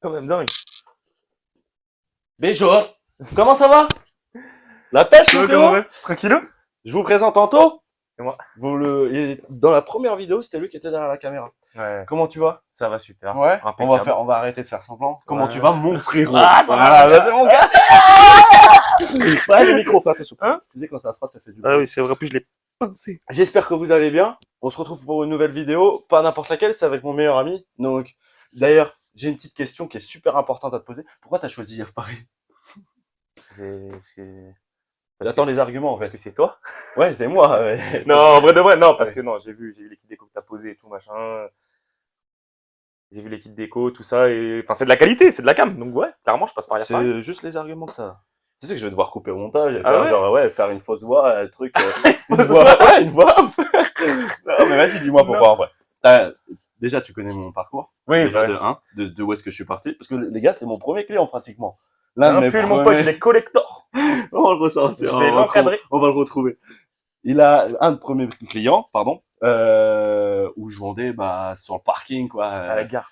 Quand même dingue. Bonjour. Comment ça va? La pêche, mon Comment frérot? Tranquillou? Je vous présente Anto. C'est moi. Dans la première vidéo, c'était lui qui était derrière la caméra. Ouais. Comment tu vas? Ça va super. Ouais. Impeccable. On va arrêter de faire semblant. Comment Ouais. tu vas, mon frérot? Ah, ça va, Voilà, c'est mon gars. Ouais, le micro, fais attention. Hein? Tu sais, quand ça frotte, ça fait du Ah bruit. oui, c'est vrai. En plus, je l'ai pincé. J'espère que vous allez bien. On se retrouve pour une nouvelle vidéo. Pas n'importe laquelle, c'est avec mon meilleur ami. Donc, d'ailleurs, j'ai une petite question qui est super importante à te poser. Pourquoi t'as choisi Yves Paris? J'attends les arguments, en Parce fait. que c'est toi. Ouais, c'est moi. Ouais. Non, en vrai de vrai, non, parce Ouais. que non, j'ai vu les kits déco que t'as posé et tout, machin. J'ai vu les kits déco, tout ça, et enfin, c'est de la qualité, c'est de la cam. Donc ouais, clairement, je passe par Paris. C'est juste les arguments que t'as. Tu sais que je vais devoir couper au montage et Ah faire ouais? genre, ouais, faire une fausse voix, un truc, une Fausse voix, ouais, une voix off. Non, mais vas-y, dis-moi pourquoi, en vrai. Déjà, tu connais mon parcours. Oui, Déjà, bah, de 1, de où est-ce que je suis parti. Parce que les gars, c'est mon premier client, pratiquement. L'un de un mes pull, mon pote, il premiers. est collector. On va le ressortir. Je vais l'encadrer. On va le retrouver. Il a un de premiers clients, pardon, où je vendais, bah, sur le parking, quoi. À la gare.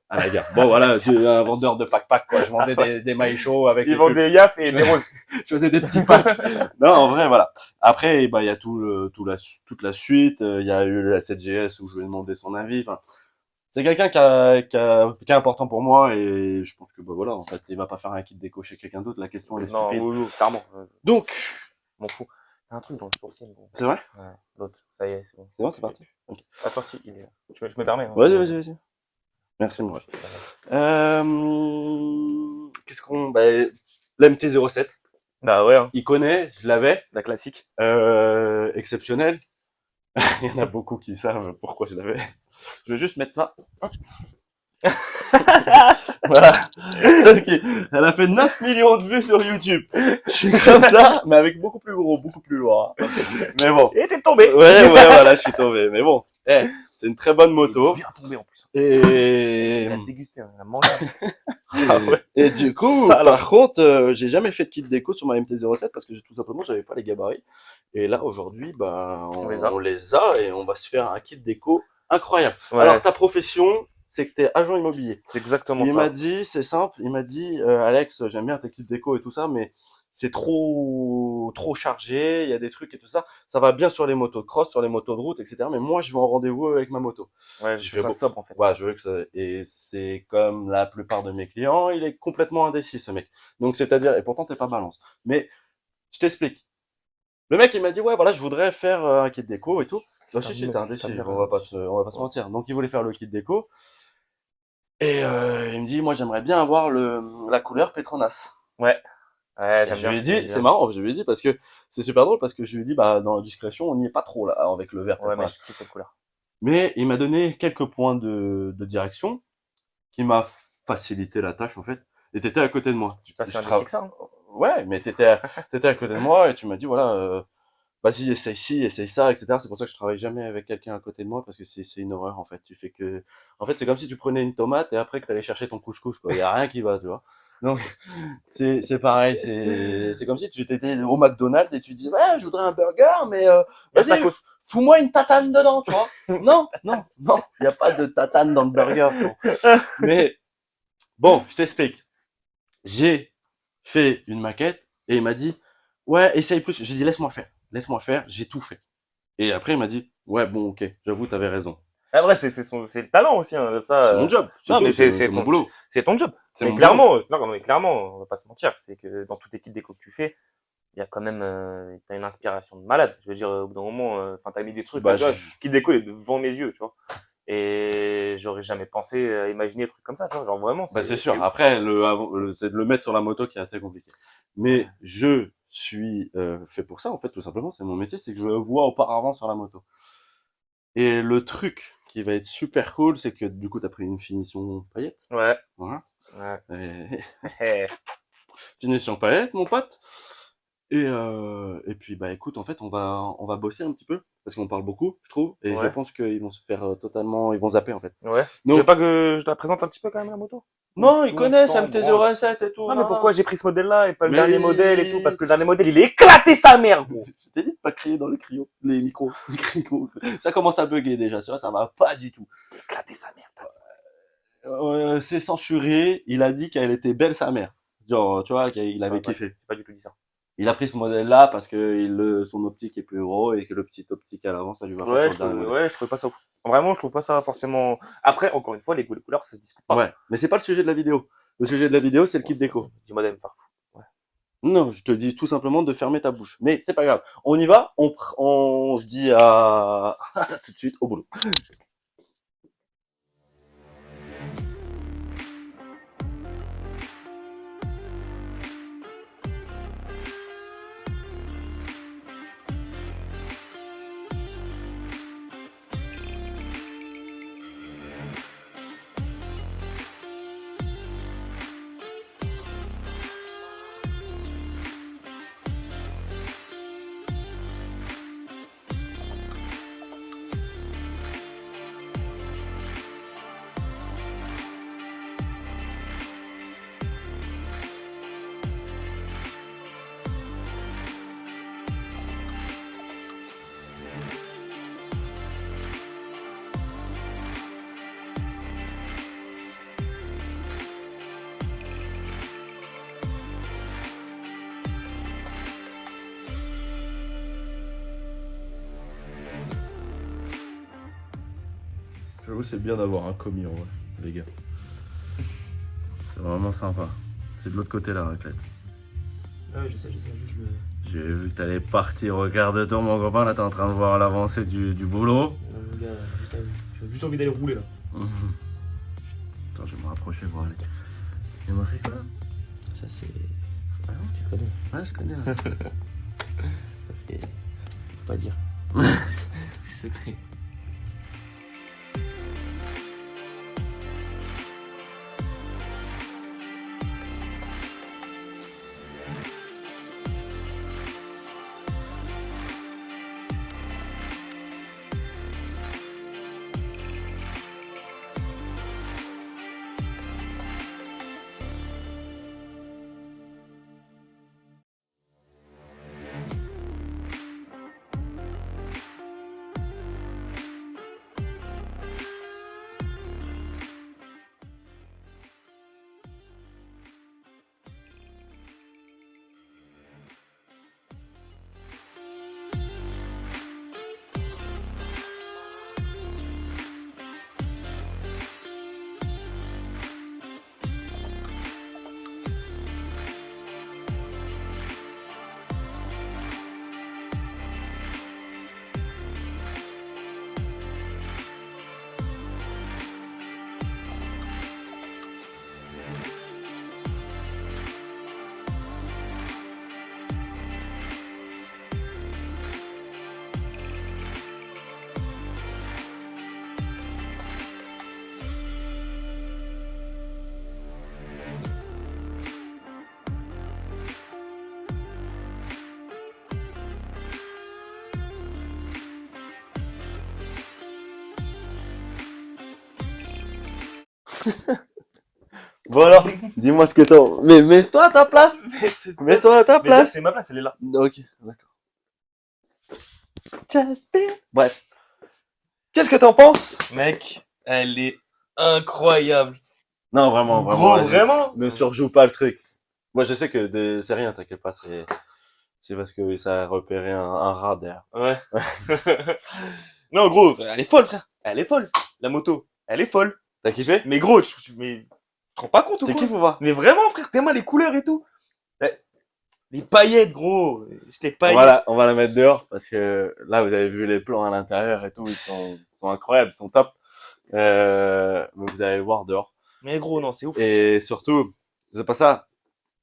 À la gare. Bon, voilà, j'ai un vendeur de pack-pack, quoi. Je vendais des maillots chauds avec Ils les vendent pulls. des yaf et Je- des roses. Je faisais des petits packs. Non, en vrai, voilà. Après, bah, il y a toute la suite. Il y a eu la 7GS où je lui ai demandé son avis. Enfin, c'est quelqu'un qui est important pour moi et je pense que, bah, voilà, en fait, il va pas faire un kit déco chez quelqu'un d'autre. La question, elle est Non, stupide. oui, oui, clairement. Donc, M'en fous. T'as un truc dans le sourcil, gros. c'est vrai? Ouais, l'autre. Ça y est, c'est bon. C'est bon, c'est parti? Ok. Attends, si, il est là. Je me permets. Hein, Vas-y, vas-y, vas-y. Merci, mon ref. Qu'est-ce qu'on, bah, l'MT-07. Bah ouais, hein. Il connaît, je l'avais. La classique. Exceptionnel. Il y en a beaucoup qui savent pourquoi je l'avais. Je vais juste mettre ça. Voilà. Elle a fait 9 millions de vues sur YouTube. Je suis comme ça, mais avec beaucoup plus gros, beaucoup plus lourd. Hein. Mais bon. Et t'es tombé. Ouais, voilà, je suis tombé. Mais bon. C'est une très bonne moto. Bien tombé en plus. Et, Il a dégusté, hein, il a mangé. Ah ouais. et du coup, Ça, alors. par contre, j'ai jamais fait de kit déco sur ma MT-07 parce que tout simplement, j'avais pas les gabarits. Et là, aujourd'hui, ben, on les a et on va se faire un kit déco incroyable. Ouais. Alors, ta profession, c'est que t'es agent immobilier. C'est exactement Il ça. m'a dit, c'est simple, il m'a dit, Alex, j'aime bien tes kits déco et tout ça, mais c'est trop chargé, il y a des trucs et tout ça. Ça va bien sur les motos de cross, sur les motos de route, etc. Mais moi, je vais en rendez-vous avec ma moto. Ouais, je fais ça sobre en fait. Ouais, je veux que ça, et c'est comme la plupart de mes clients, il est complètement indécis, ce mec. Donc, c'est-à-dire, et pourtant, t'es pas balance. Mais, je t'explique. Le mec, il m'a dit, ouais, voilà, je voudrais faire un kit déco et tout. Bah, si, t'es indécis, on va pas se mentir. Donc, il voulait faire le kit déco. Et il me dit, moi j'aimerais bien avoir la couleur Petronas. Ouais. Ouais, Et j'aime je bien. lui ai dit, c'est marrant, je lui ai dit parce que c'est super drôle parce que je lui ai dit, bah dans la discrétion, on n'y est pas trop là avec le vert Ouais, mais Petronas. je kiffe cette couleur. Mais il m'a donné quelques points de direction qui m'a facilité la tâche en fait. Et t'étais à côté de moi. Je passe un tra- D6 hein. Ouais, mais t'étais à côté de moi et tu m'as dit voilà, vas-y essaye ci, essaye ça, etc. C'est pour ça que je travaille jamais avec quelqu'un à côté de moi parce que c'est une horreur en fait. Tu fais que, en fait c'est comme si tu prenais une tomate et après que t'allais chercher ton couscous quoi. Il y a rien qui va, tu vois. Donc c'est pareil, c'est comme si tu étais au McDonald's et tu dis ouais je voudrais un burger mais vas-y Tacos. fous-moi une tatane dedans, tu vois. Non, il y a pas de tatane dans le burger. Bon. Mais bon, je t'explique. J'ai fait une maquette et il m'a dit ouais essaye plus. J'ai dit laisse-moi faire, j'ai tout fait. Et après il m'a dit ouais bon ok, j'avoue t'avais raison. Après, c'est le talent aussi, hein, ça. C'est mon job, Non, mais c'est mon boulot. c'est ton job. C'est Mais mon clairement, non, mais clairement, on va pas se mentir, c'est que dans toute équipe déco que tu fais, il y a quand même, t'as une inspiration de malade. Je veux dire, au bout d'un moment, enfin, t'as mis des trucs, Bah, là, tu vois, équipe déco est devant mes yeux, tu vois. Et j'aurais jamais pensé à imaginer des trucs comme ça, tu vois. Genre vraiment, bah c'est sûr. ouf. Après, c'est de le mettre sur la moto qui est assez compliqué. Mais je suis fait pour ça, en fait, tout simplement. C'est mon métier, c'est que je le vois auparavant sur la moto. Et le truc qui va être super cool, c'est que du coup, t'as pris une finition paillette. Ouais. Voilà. Ouais. Finition paillette, mon pote. Et puis, bah écoute, en fait, on va bosser un petit peu. Parce qu'on parle beaucoup, je trouve. Et je Ouais. pense qu'ils vont se faire totalement... Ils vont zapper, en fait. Ouais. Tu Donc, veux pas que je te la présente un petit peu quand même, la moto? non, ils On connaissent s'en branle. MT-07 et tout. Non, mais pourquoi j'ai pris ce modèle-là et pas le Mais- dernier modèle et tout? Parce que le dernier modèle, il est éclaté sa mère, gros. Je t'ai dit de pas crier dans les micros. Ça commence à bugger déjà, ça va pas du tout. Éclaté sa mère. c'est censuré. Il a dit qu'elle était belle sa mère. Genre, tu vois, qu'il avait kiffé. J'ai pas du tout dit ça. Il a pris ce modèle-là parce que son optique est plus gros et que le petit optique à l'avant, ça lui va pas sur le dernier modèle. Ouais, je trouvais pas ça ouf. Vraiment, je trouve pas ça forcément. Après, encore une fois, les goûts, les couleurs, ça se discute pas. Ouais, mais c'est pas le sujet de la vidéo. Le sujet de la vidéo, c'est le kit déco. Dis-moi d'aller me faire fou. Ouais. Non, je te dis tout simplement de fermer ta bouche. Mais c'est pas grave. On y va, on se dit à tout de suite au boulot. J'avoue, c'est bien d'avoir un commis en vrai, les gars. C'est vraiment sympa. C'est de l'autre côté la raclette. Ah oui, je sais, juste le. J'ai vu que t'allais partir. Regarde-toi, mon copain, là, t'es en train de voir l'avancée du boulot. Mon gars, j'ai juste envie d'aller rouler là. Attends, je vais me rapprocher pour aller. Il m'a fait quoi? Ça, c'est. Ah non, tu connais. Ouais, je connais. Ça, c'est. Faut pas dire. C'est secret. Bon alors, dis-moi ce que t'en... Mais mets-toi à ta place. Mets-toi à ta Mais là, place. c'est ma place, elle est là. Ok, d'accord. Jasper. Bref. Qu'est-ce que t'en penses? Mec, elle est incroyable. Non, vraiment, Gros, vas-y. vraiment? Ne surjoue pas le truc. Moi, je sais que c'est rien, t'inquiète pas, c'est parce que ça a repéré un rat derrière. Ouais. Non, gros, elle est folle, frère. Elle est folle. La moto, elle est folle. T'as kiffé? Mais gros, mais tu te rends pas compte ou Tu quoi? kiffes ou pas? Mais vraiment, frère, t'aimes les couleurs et tout. Les paillettes, gros. C'est les paillettes. On va la mettre dehors parce que là, vous avez vu les plans à l'intérieur et tout, ils sont incroyables, ils sont top. Mais vous allez voir dehors. Mais gros, non, c'est ouf. Et surtout, c'est pas ça.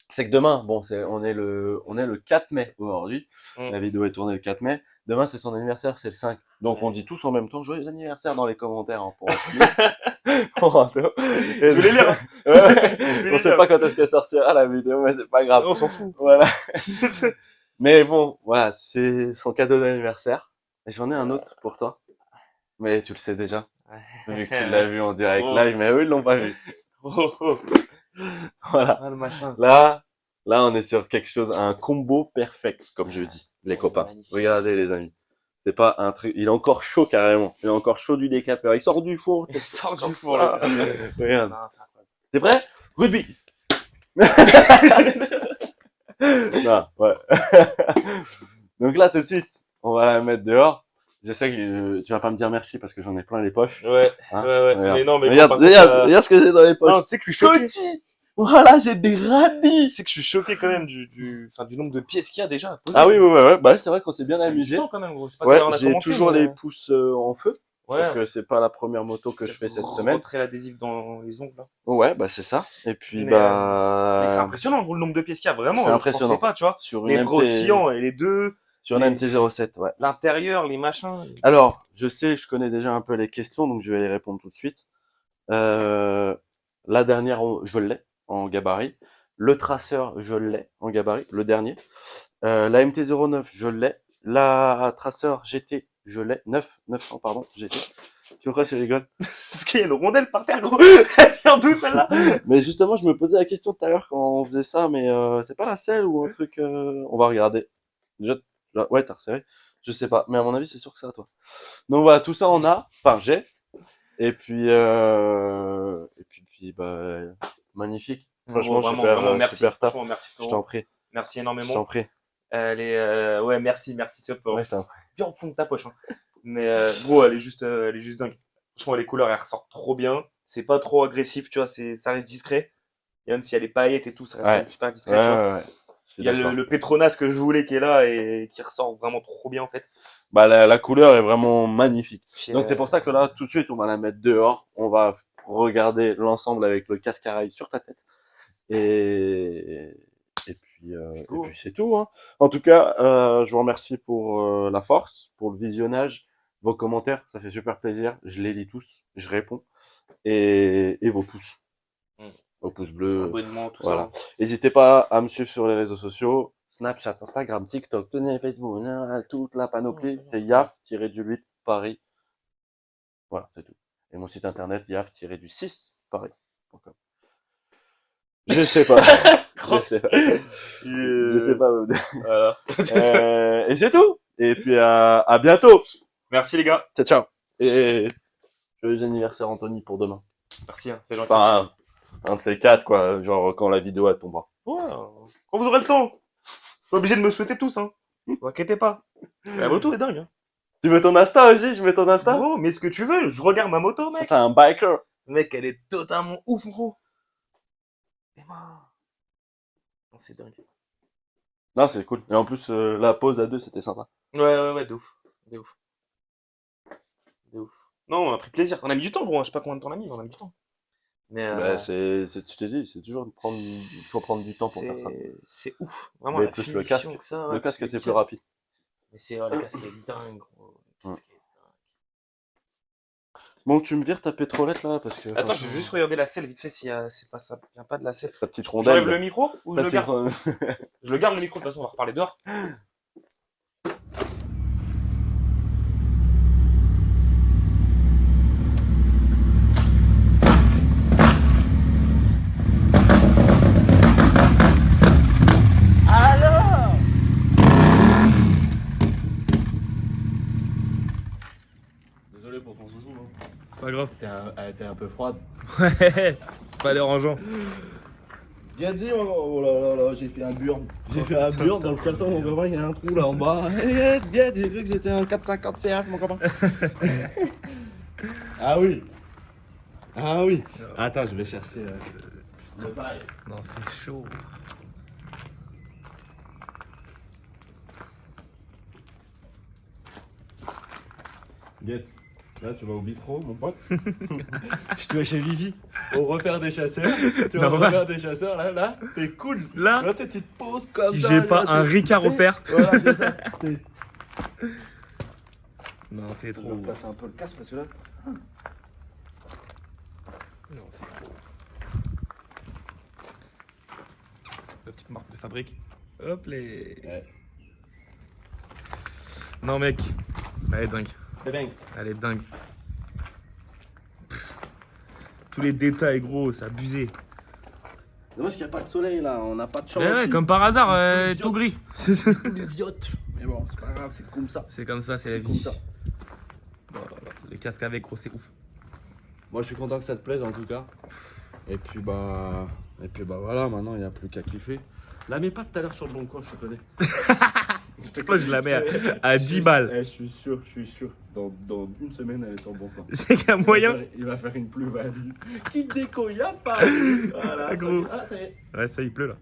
C'est que demain, bon, on est le 4 mai aujourd'hui. La vidéo est tournée le 4 mai. Demain, c'est son anniversaire, c'est le 5. Donc, on dit tous en même temps, joyeux anniversaire dans les commentaires, hein, pour Anto. Je vais les lire. Hein. On sait pas quand est-ce qu'elle sortira la vidéo, mais c'est pas grave. On s'en fout. Voilà. Mais bon, voilà, c'est son cadeau d'anniversaire. Et j'en ai un autre pour toi. Mais tu le sais déjà. Vu que tu l'as vu en direct live, mais eux, ils l'ont pas vu. Voilà. Ah, le machin. Là, on est sur quelque chose, un combo perfect, comme je dis, les copains. Magnifique. Regardez, les amis. C'est pas un truc. Il est encore chaud carrément. Il est encore chaud du décapeur. Il sort du four. Il sort Comme du four, ça. le gars. Regarde. Non, c'est incroyable. T'es prêt? Rugby. Non, ouais. Donc là, tout de suite, on va la mettre dehors. Je sais que tu vas pas me dire merci parce que j'en ai plein les poches. Ouais, Hein, ouais. regarde. Mais non, mais Regarde, bon, par regarde, contre, regarde ce que j'ai dans les poches. non, tu sais que je suis choqué. Petit. Voilà, j'ai des Tu radis. sais que je suis choqué quand même du nombre de pièces qu'il y a déjà. Posées. Ah oui, ouais. Bah, c'est vrai qu'on s'est bien C'est amusé. du temps quand même, gros. Je sais pas Ouais, quelle heure on a j'ai commencé, toujours mais, les pouces en feu. ouais. Parce que c'est pas la première moto que je fais cette semaine. Rentrer l'adhésif dans les ongles, là. Ouais, bah, c'est ça. Et puis, Mais c'est bah, impressionnant, gros, le nombre de pièces qu'il y a. Vraiment, c'est je impressionnant. pensais pas, tu vois. Sur Les une bras MT, oscillants et les deux, sur une les- MT-07, ouais. l'intérieur, les machins. Alors, je sais, je connais déjà un peu les questions, donc je vais les répondre tout de suite. La dernière, je l'ai en gabarit. Le traceur, je l'ai en gabarit, le dernier. La MT-09, je l'ai. La traceur GT, je l'ai. 900, pardon, GT. Tu vois, c'est rigole. Parce qu'il y a une rondelle par terre, gros. Elle vient d'où, celle-là? Mais justement, je me posais la question tout à l'heure quand on faisait ça, mais c'est pas la selle ou un truc. On va regarder. Déjà, ouais, t'as resserré. Je sais pas, mais à mon avis, c'est sûr que c'est à toi. Donc voilà, tout ça on a. Enfin, j'ai. Et puis, bah, magnifique. Franchement, Gros, super, vraiment, merci. super taf. Franchement, merci, Je frérot. t'en prie, Merci je énormément. t'en prie. Ouais, merci, tu vois, Ouais, je t'en prie. bien au fond de ta poche, hein. Mais, gros, elle est juste dingue. Franchement, les couleurs, elles ressortent trop bien. C'est pas trop agressif, tu vois, ça reste discret. Et même s'il y a les paillettes et tout, ça reste quand Ouais, même super discret, tu vois. ouais. Je suis Il y a d'accord. le Petronas que je voulais qui est là et qui ressort vraiment trop bien, en fait. Bah, la couleur est vraiment magnifique. Puis, Donc c'est pour ça que là, tout de suite, on va la mettre dehors. On va regarder l'ensemble avec le casque-arail sur ta tête. Et go. puis c'est tout, hein. En tout cas, je vous remercie pour la force, pour le visionnage, vos commentaires, ça fait super plaisir. Je les lis tous, je réponds. Et vos pouces. Mm. Vos pouces bleus. Abonnement, tout Voilà. ça. N'hésitez pas à me suivre sur les réseaux sociaux. Snapchat, Instagram, TikTok, tenez, Facebook, toute la panoplie. C'est YAF-du8 Paris. Voilà, c'est tout. Et mon site internet, YAF-6 Paris.com. Je sais pas. Je sais pas. Je sais pas. Voilà. Et c'est tout. Et puis à bientôt. Merci, les gars. Ciao, ciao. Et joyeux anniversaire Anthony pour demain. Merci, hein, c'est gentil. Enfin, un de ces quatre, quoi. Genre quand la vidéo elle tombera. Ouais, quand vous aurez le temps. Pas obligé de me souhaiter tous, hein. Vous inquiétez pas. La moto est dingue, hein. Tu veux ton Insta aussi? Je mets ton Insta? Gros, mais ce que tu veux, je regarde ma moto, mec. C'est un biker. Mec, elle est totalement ouf, gros. Et moi. Non, c'est dingue. Non, c'est cool. Et en plus, la pause à deux, c'était sympa. Ouais, de ouf. De ouf. De ouf. Non, on a pris plaisir. On a mis du temps, gros. Je sais pas combien de temps on a mis, mais on a mis du temps. Mais Bah, je t'ai dit, c'est toujours il faut prendre du temps pour faire ça. C'est ouf. Vraiment, Mais la plus le finition casque. que ça, Le ouais, casque, plus c'est les plus pièces. rapide. Mais c'est, le casque est dingue, gros. Le casque est dingue. Bon, tu me vires ta pétrolette là, parce que. Attends, je vais juste regarder la selle vite fait s'il y a, c'est pas ça, il y a pas de la selle. Ta petite J'enlève rondelle. le micro ou je Ta le petite garde? Je le garde le micro, de toute façon, on va reparler dehors. Alors Désolé pour ton joujou, hein. C'est pas grave. Elle était un peu froide. Ouais, c'est pas dérangeant. Bien dit, oh là là, j'ai fait un burn. J'ai fait un burn dans le caleçon, mon copain, il y a un trou là en bas. Bien, j'ai cru que c'était un 450 CF, mon copain. Ah oui. Ah oui. Attends, je vais chercher le bail. Non, c'est chaud. Guette, là tu vas au bistrot, mon pote. Je te vais chez Vivi, au repère des chasseurs. Tu vas au Normal. repère des chasseurs, là, t'es cool. Là, Là, tu te poses comme si ça. j'ai là, pas un t'es- Ricard t'es- offert. Voilà, c'est ça. Non, c'est Je vais trop. passer un peu le casque parce que là. Non, c'est trop. La petite marque de fabrique. Hop les. Ouais. Non mec, elle est dingue. C'est dingue. Elle est dingue. Tous les détails gros, c'est abusé. Dommage qu'il n'y a pas de soleil là, on n'a pas de chance. Mais ouais, comme par hasard, Tout tout gris. Tout l'idiote. Mais bon, c'est pas grave, c'est comme ça. C'est comme ça, c'est la C'est comme vie. ça. Bon, le casque avec, gros, c'est ouf. Moi, je suis content que ça te plaise en tout cas. Et puis bah voilà, maintenant il n'y a plus qu'à kiffer. La mets pas tout à l'heure sur le bon coin, je te connais. Moi, je la mets à 10 balles. Je suis sûr. Dans une semaine, elle est sur le bon coin. C'est qu'il y a moyen. Il va faire une plus-value. Qui déco, y a pas. Voilà, Gros. Ah, ça y est. Ouais, ça, il pleut là.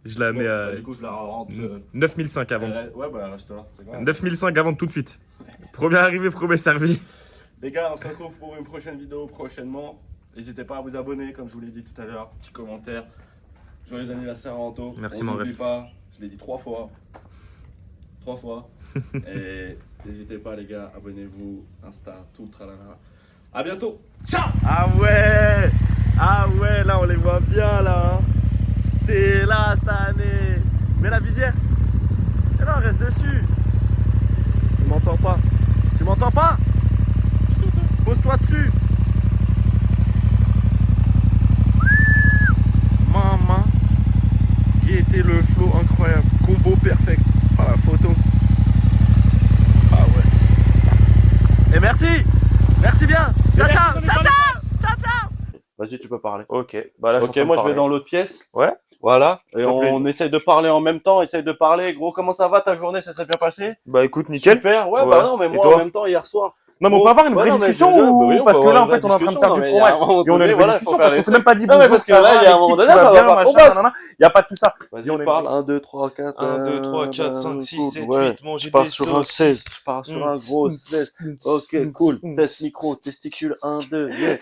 Je la mets à Du coup, je la rentre. 9005 avant. Ouais, bah reste là. c'est grave. 9005 avant tout de suite. Premier arrivé, premier servi. Les gars, on se retrouve pour une prochaine vidéo prochainement. N'hésitez pas à vous abonner, comme je vous l'ai dit tout à l'heure. Petit commentaire. Joyeux anniversaire à Anto. Merci, on mon n'oublie ref. pas, je l'ai dit 3 fois. 3 fois. Et n'hésitez pas, les gars, abonnez-vous. Insta, tout le tralala. À bientôt. Ciao. Ah ouais! Ah ouais, là on les voit bien là. Hein. T'es là cette année. Mets la visière. Et non, reste dessus. Tu m'entends pas. Tu m'entends pas? Pose-toi dessus. Maman. Qui était le flow incroyable. Combo perfect. Ah la photo. Ah ouais. Et merci. Merci bien. Ciao ciao. Ciao ciao. Ciao ciao. Vas-y, tu peux parler. Ok, bah là, je suis Ok, en train de moi je vais parler. dans l'autre pièce. Ouais. Voilà. Et S'il te plaît. on essaye de parler en même temps. Essaye de parler. Gros, comment ça va ta journée? Ça s'est bien passé? Bah écoute, nickel. Super. Ouais, Ouais. bah non, mais Et moi toi? en même temps hier soir. Non, mais on peut avoir une Ouais, vraie non, mais discussion déjà, ou... bah oui, on Parce peut que là, avoir en fait, une on est en train de discussion, faire du non, mais à un fromage. moment Et on a donné, une vraie voilà, faut discussion faire parce qu'on les s'est même pas dit Non, mais bonjour, parce que ça là, va, il y a un Alexis, moment tu donné, vas ça bien, va pas. machin, On bosse. nanana. Y a pas tout ça. Vas-y, Et on est- parle. 1, 2, 3, 4. 1, 2, 3, 4, 5, 6, 7, ouais. 8, manger Je pars des sur un saucisses. 16. Je pars sur un gros 16. Ok, cool. Test micro, testicule 1, 2. Yeah.